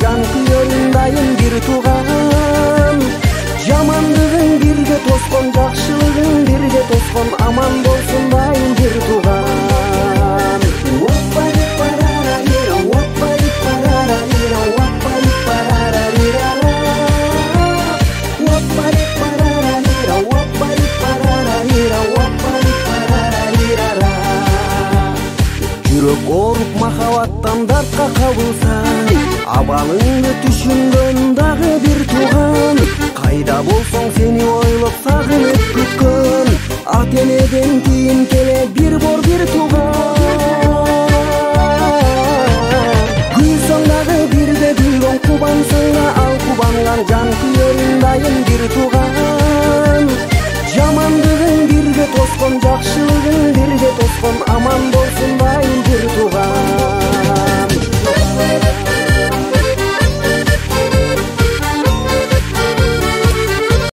жан күйөрүн дайым бир тууган. Жамандыгың бирге тоскон, жакшылыгың бирге тоскон, аман болсун дайым бир тууган. Жүрөк ооруп махабаттан дартка кабылса, абалыңды түшүнгөн дагы бир тууган. Кайда болсоң сени ойлоп сагынып